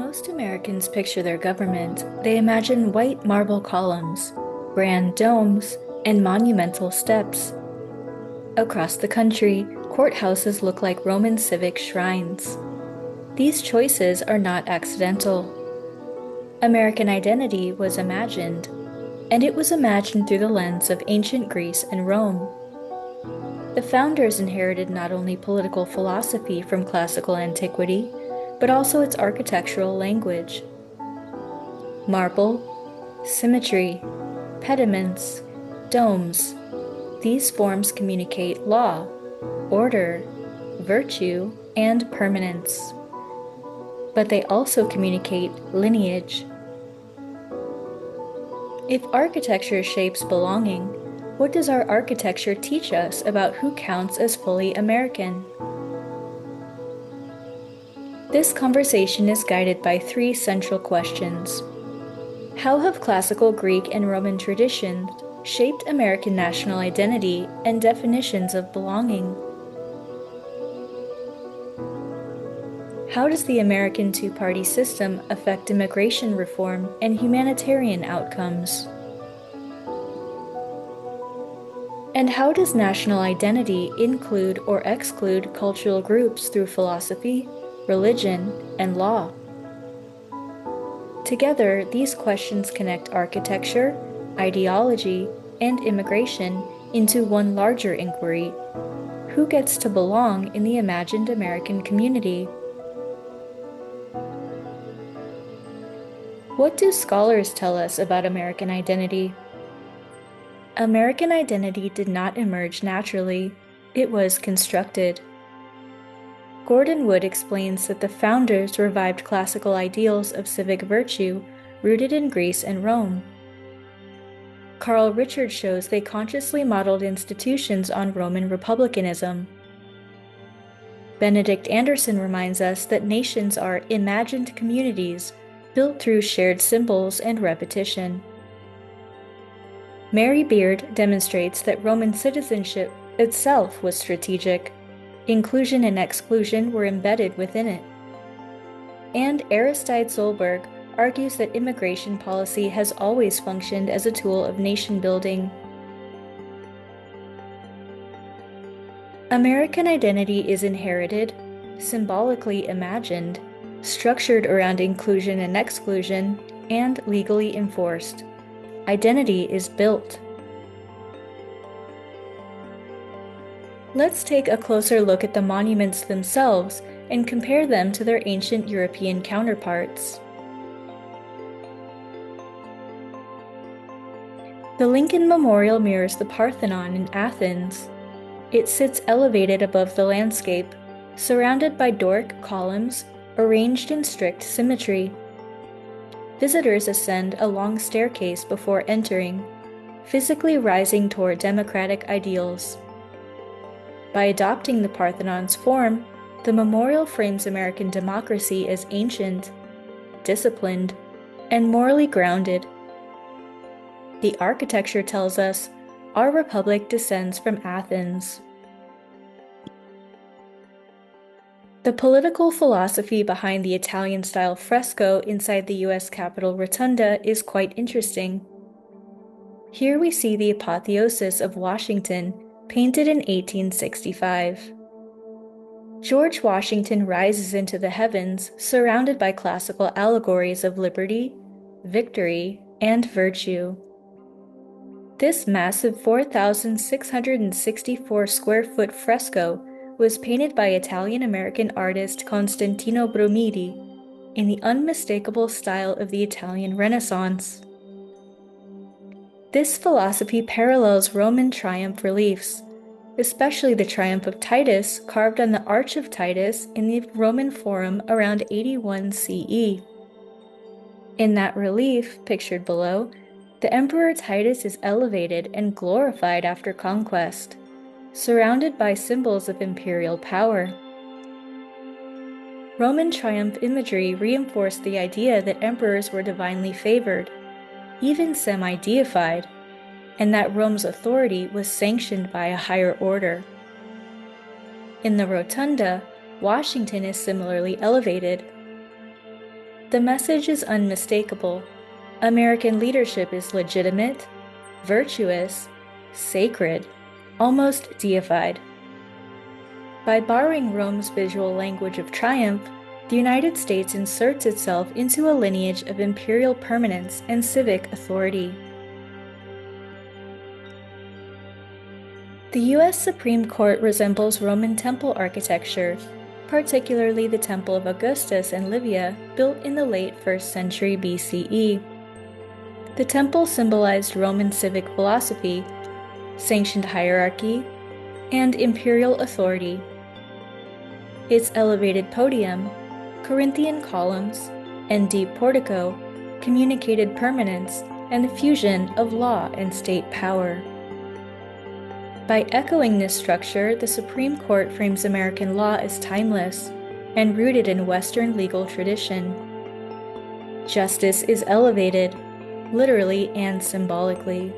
most Americans picture their government, they imagine white marble columns, grand domes, and monumental steps. Across the country, courthouses look like Roman civic shrines. These choices are not accidental. American identity was imagined, and it was imagined through the lens of ancient Greece and Rome. The founders inherited not only political philosophy from classical antiquity, but also its architectural language. Marble, symmetry, pediments, domes. These forms communicate law, order, virtue, and permanence. But they also communicate lineage. If architecture shapes belonging, what does our architecture teach us about who counts as fully American? This conversation is guided by three central questions. How have classical Greek and Roman traditions shaped American national identity and definitions of belonging? How does the American two-party system affect immigration reform and humanitarian outcomes? And how does national identity include or exclude cultural groups through philosophy, religion, and law? Together, these questions connect architecture, ideology, and immigration into one larger inquiry: who gets to belong in the imagined American community? What do scholars tell us about American identity? American identity did not emerge naturally. It was constructed. Gordon Wood explains that the founders revived classical ideals of civic virtue rooted in Greece and Rome. Carl Richards shows they consciously modeled institutions on Roman republicanism. Benedict Anderson reminds us that nations are imagined communities built through shared symbols and repetition. Mary Beard demonstrates that Roman citizenship itself was strategic. Inclusion and exclusion were embedded within it. And Aristide Solberg argues that immigration policy has always functioned as a tool of nation building. American identity is inherited, symbolically imagined, structured around inclusion and exclusion, and legally enforced. Identity is built. Let's take a closer look at the monuments themselves and compare them to their ancient European counterparts. The Lincoln Memorial mirrors the Parthenon in Athens. It sits elevated above the landscape, surrounded by Doric columns arranged in strict symmetry. Visitors ascend a long staircase before entering, physically rising toward democratic ideals. By adopting the Parthenon's form, the memorial frames American democracy as ancient, disciplined, and morally grounded. The architecture tells us our republic descends from Athens. The political philosophy behind the Italian-style fresco inside the U.S. Capitol Rotunda is quite interesting. Here we see the apotheosis of Washington, painted in 1865. George Washington rises into the heavens, surrounded by classical allegories of liberty, victory, and virtue. This massive 4,664 square foot fresco was painted by Italian-American artist Constantino Brumidi in the unmistakable style of the Italian Renaissance. This philosophy parallels Roman triumph reliefs, especially the triumph of Titus carved on the Arch of Titus in the Roman Forum around 81 CE. In that relief, pictured below, the Emperor Titus is elevated and glorified after conquest, surrounded by symbols of imperial power. Roman triumph imagery reinforced the idea that emperors were divinely favored, even semi-deified, and that Rome's authority was sanctioned by a higher order. In the Rotunda, Washington is similarly elevated. The message is unmistakable. American leadership is legitimate, virtuous, sacred, almost deified. By borrowing Rome's visual language of triumph, the United States inserts itself into a lineage of imperial permanence and civic authority. The U.S. Supreme Court resembles Roman temple architecture, particularly the Temple of Augustus and Livia, built in the late 1st century BCE. The temple symbolized Roman civic philosophy, sanctioned hierarchy, and imperial authority. Its elevated podium, Corinthian columns, and deep portico communicated permanence and the fusion of law and state power. By echoing this structure, the Supreme Court frames American law as timeless and rooted in Western legal tradition. Justice is elevated, literally and symbolically.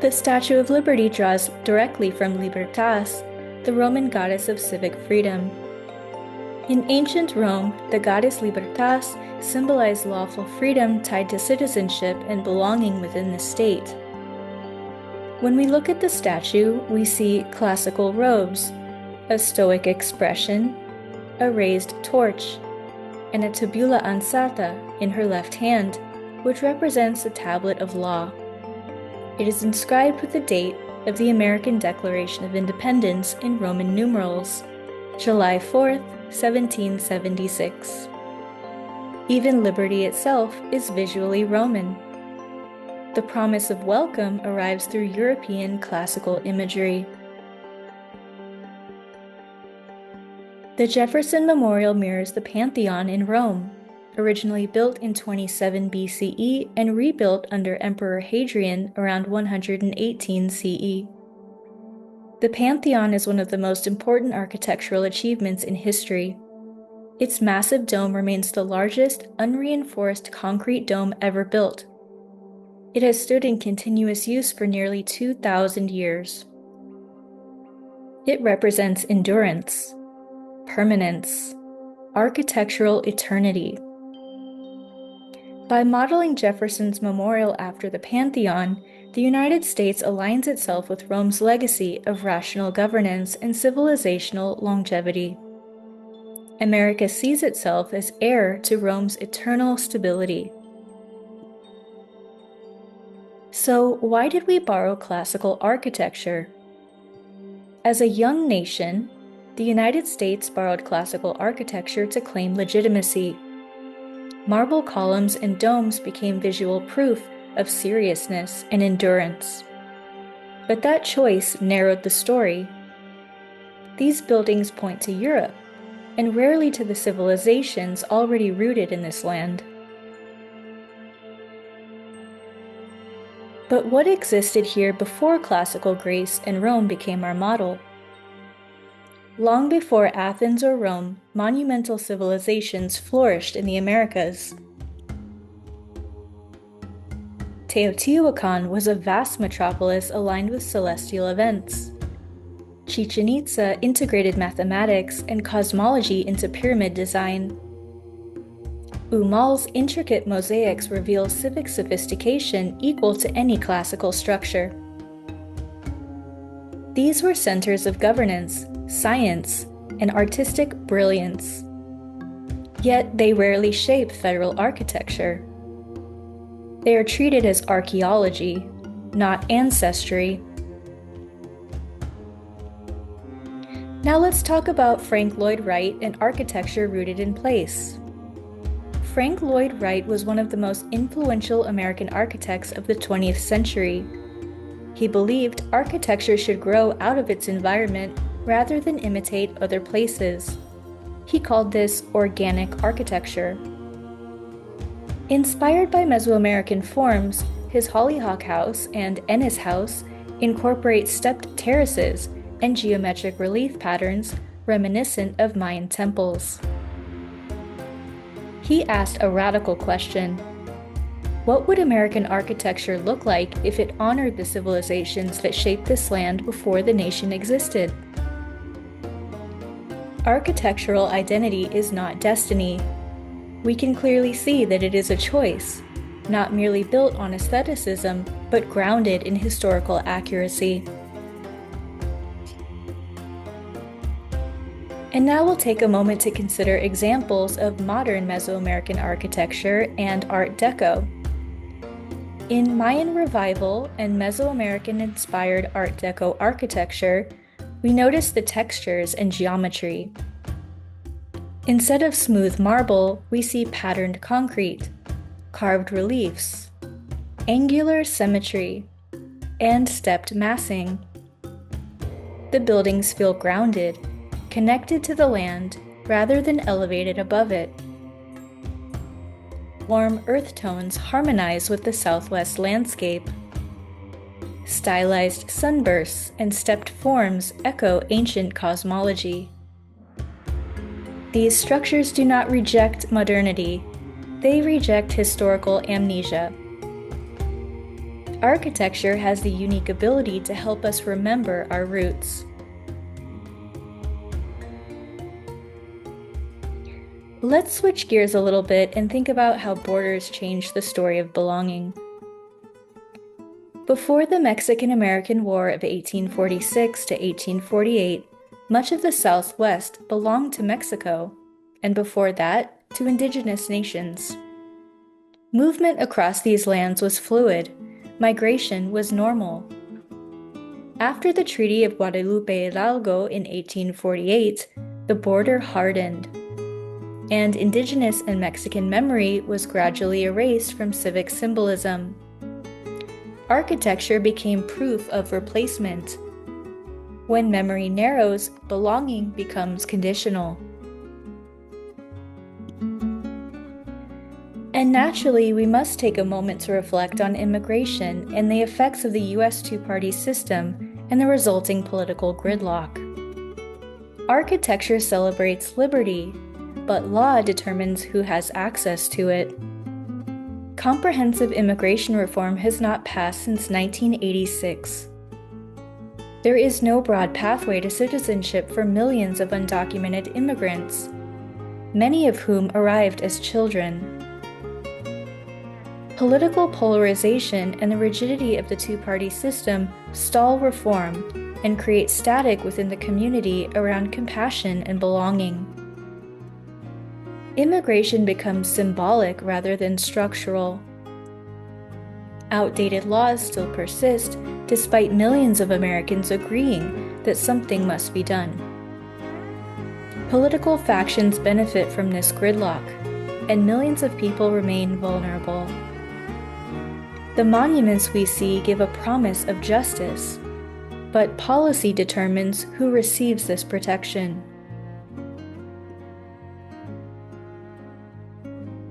The Statue of Liberty draws directly from Libertas, the Roman goddess of civic freedom. In ancient Rome, the goddess Libertas symbolized lawful freedom tied to citizenship and belonging within the state. When we look at the statue, we see classical robes, a stoic expression, a raised torch, and a tabula ansata in her left hand, which represents a tablet of law. It is inscribed with the date of the American Declaration of Independence in Roman numerals, July 4th, 1776. Even liberty itself is visually Roman. The promise of welcome arrives through European classical imagery. The Jefferson Memorial mirrors the Pantheon in Rome, originally built in 27 BCE and rebuilt under Emperor Hadrian around 118 CE. The Pantheon is one of the most important architectural achievements in history. Its massive dome remains the largest unreinforced concrete dome ever built. It has stood in continuous use for nearly 2,000 years. It represents endurance, permanence, architectural eternity. By modeling Jefferson's memorial after the Pantheon, the United States aligns itself with Rome's legacy of rational governance and civilizational longevity. America sees itself as heir to Rome's eternal stability. So, why did we borrow classical architecture? As a young nation, the United States borrowed classical architecture to claim legitimacy. Marble columns and domes became visual proof of seriousness and endurance. But that choice narrowed the story. These buildings point to Europe, and rarely to the civilizations already rooted in this land. But what existed here before classical Greece and Rome became our model? Long before Athens or Rome, monumental civilizations flourished in the Americas. Teotihuacan was a vast metropolis aligned with celestial events. Chichen Itza integrated mathematics and cosmology into pyramid design. Umal's intricate mosaics reveal civic sophistication equal to any classical structure. These were centers of governance, science, and artistic brilliance. Yet they rarely shape federal architecture. They are treated as archaeology, not ancestry. Now let's talk about Frank Lloyd Wright and architecture rooted in place. Frank Lloyd Wright was one of the most influential American architects of the 20th century. He believed architecture should grow out of its environment rather than imitate other places. He called this organic architecture. Inspired by Mesoamerican forms, his Hollyhock House and Ennis House incorporate stepped terraces and geometric relief patterns reminiscent of Mayan temples. He asked a radical question. What would American architecture look like if it honored the civilizations that shaped this land before the nation existed? Architectural identity is not destiny. We can clearly see that it is a choice, not merely built on aestheticism, but grounded in historical accuracy. And now we'll take a moment to consider examples of modern Mesoamerican architecture and Art Deco. In Mayan Revival and Mesoamerican-inspired Art Deco architecture, we notice the textures and geometry. Instead of smooth marble, we see patterned concrete, carved reliefs, angular symmetry, and stepped massing. The buildings feel grounded, connected to the land rather than elevated above it. Warm earth tones harmonize with the southwest landscape. Stylized sunbursts and stepped forms echo ancient cosmology. These structures do not reject modernity, they reject historical amnesia. Architecture has the unique ability to help us remember our roots. Let's switch gears a little bit and think about how borders change the story of belonging. Before the Mexican-American War of 1846 to 1848, much of the Southwest belonged to Mexico, and before that, to indigenous nations. Movement across these lands was fluid, migration was normal. After the Treaty of Guadalupe Hidalgo in 1848, the border hardened, and indigenous and Mexican memory was gradually erased from civic symbolism. Architecture became proof of replacement. When memory narrows, belonging becomes conditional. And naturally, we must take a moment to reflect on immigration and the effects of the U.S. two-party system and the resulting political gridlock. Architecture celebrates liberty, but law determines who has access to it. Comprehensive immigration reform has not passed since 1986. There is no broad pathway to citizenship for millions of undocumented immigrants, many of whom arrived as children. Political polarization and the rigidity of the two-party system stall reform and create static within the community around compassion and belonging. Immigration becomes symbolic rather than structural. Outdated laws still persist, despite millions of Americans agreeing that something must be done. Political factions benefit from this gridlock, and millions of people remain vulnerable. The monuments we see give a promise of justice, but policy determines who receives this protection.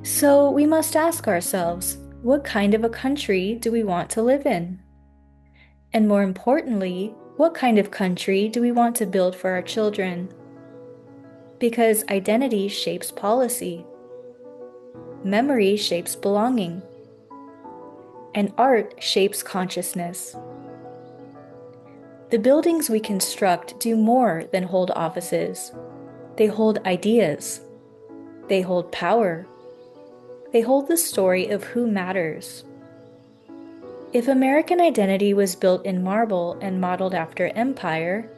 So we must ask ourselves, what kind of a country do we want to live in? And more importantly, what kind of country do we want to build for our children? Because identity shapes policy. Memory shapes belonging. And art shapes consciousness. The buildings we construct do more than hold offices. They hold ideas. They hold power. They hold the story of who matters. If American identity was built in marble and modeled after empire,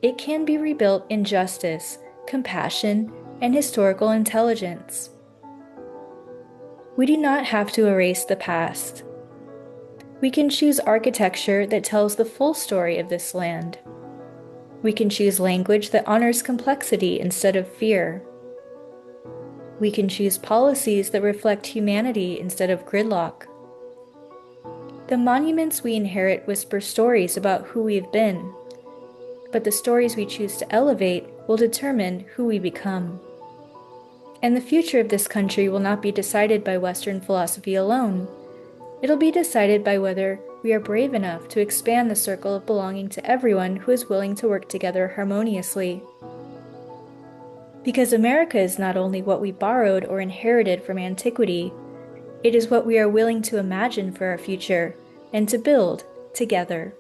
it can be rebuilt in justice, compassion, and historical intelligence. We do not have to erase the past. We can choose architecture that tells the full story of this land. We can choose language that honors complexity instead of fear. We can choose policies that reflect humanity instead of gridlock. The monuments we inherit whisper stories about who we've been, but the stories we choose to elevate will determine who we become. And the future of this country will not be decided by Western philosophy alone. It'll be decided by whether we are brave enough to expand the circle of belonging to everyone who is willing to work together harmoniously. Because America is not only what we borrowed or inherited from antiquity, it is what we are willing to imagine for our future and to build together.